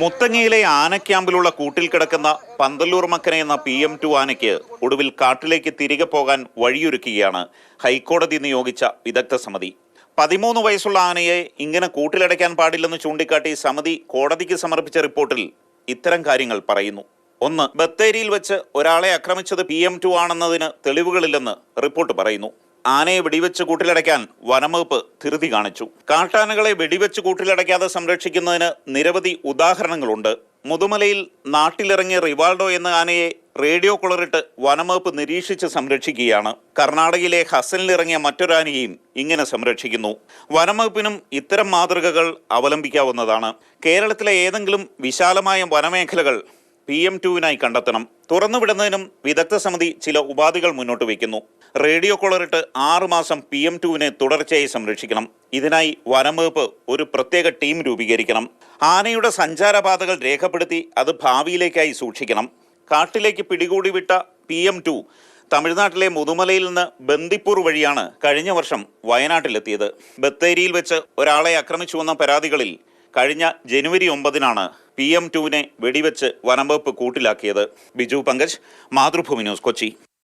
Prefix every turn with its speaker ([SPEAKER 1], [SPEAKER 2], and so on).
[SPEAKER 1] മുത്തങ്ങയിലെ ആനക്യാമ്പിലുള്ള കൂട്ടിൽ കിടക്കുന്ന പന്തല്ലൂർ മക്കനെ എന്ന PM2 ആനയ്ക്ക് ഒടുവിൽ കാട്ടിലേക്ക് തിരികെ പോകാൻ വഴിയൊരുക്കുകയാണ് ഹൈക്കോടതി നിയോഗിച്ച വിദഗ്ധ സമിതി. 13 വയസ്സുള്ള ആനയെ ഇങ്ങനെ കൂട്ടിലടയ്ക്കാൻ പാടില്ലെന്ന് ചൂണ്ടിക്കാട്ടി സമിതി കോടതിക്ക് സമർപ്പിച്ച റിപ്പോർട്ടിൽ ഇത്തരം കാര്യങ്ങൾ പറയുന്നു. 1. ബത്തേരിയിൽ വെച്ച് ഒരാളെ ആക്രമിച്ചത് PM2 ആണെന്നതിന് തെളിവുകളില്ലെന്ന് റിപ്പോർട്ട് പറയുന്നു. ആനയെ വെടിവെച്ച് കൂട്ടിലടയ്ക്കാൻ വനംവകുപ്പ് ധൃതി കാണിച്ചു. കാട്ടാനകളെ വെടിവെച്ച് കൂട്ടിലടയ്ക്കാതെ സംരക്ഷിക്കുന്നതിന് നിരവധി ഉദാഹരണങ്ങളുണ്ട്. മുതുമലയിൽ നാട്ടിലിറങ്ങിയ റിവാൾഡോ എന്ന ആനയെ റേഡിയോ കൊളറിട്ട് വനംവകുപ്പ് നിരീക്ഷിച്ച് സംരക്ഷിക്കുകയാണ്. കർണാടകയിലെ ഹസനിലിറങ്ങിയ മറ്റൊരാനയെയും ഇങ്ങനെ സംരക്ഷിക്കുന്നു. വനംവകുപ്പിനും ഇത്തരം മാതൃകകൾ അവലംബിക്കാവുന്നതാണ്. കേരളത്തിലെ ഏതെങ്കിലും വിശാലമായ വനമേഖലകൾ PM2വിനായി കണ്ടെത്തണം. തുറന്നുവിടുന്നതിനും വിദഗ്ധ സമിതി ചില ഉപാധികൾ മുന്നോട്ട് വയ്ക്കുന്നു. റേഡിയോ കൊളറിട്ട് 6 മാസം PM2വിനെ തുടർച്ചയായി സംരക്ഷിക്കണം. ഇതിനായി വനംവകുപ്പ് ഒരു പ്രത്യേക ടീം രൂപീകരിക്കണം. ആനയുടെ സഞ്ചാരപാതകൾ രേഖപ്പെടുത്തി അത് ഭാവിയിലേക്കായി സൂക്ഷിക്കണം. കാട്ടിലേക്ക് പിടികൂടി വിട്ട PM2 തമിഴ്നാട്ടിലെ മുതുമലയിൽ നിന്ന് ബന്ദിപ്പൂർ വഴിയാണ് കഴിഞ്ഞ വർഷം വയനാട്ടിലെത്തിയത്. ബത്തേരിയിൽ വെച്ച് ഒരാളെ ആക്രമിച്ചുവെന്ന പരാതികളിൽ കഴിഞ്ഞ ജനുവരി 9-നാണ് PM2വിനെ വെടിവെച്ച് വനംവകുപ്പ് കൂട്ടിലാക്കിയത്. ബിജു പങ്കജ്, മാതൃഭൂമി ന്യൂസ്, കൊച്ചി.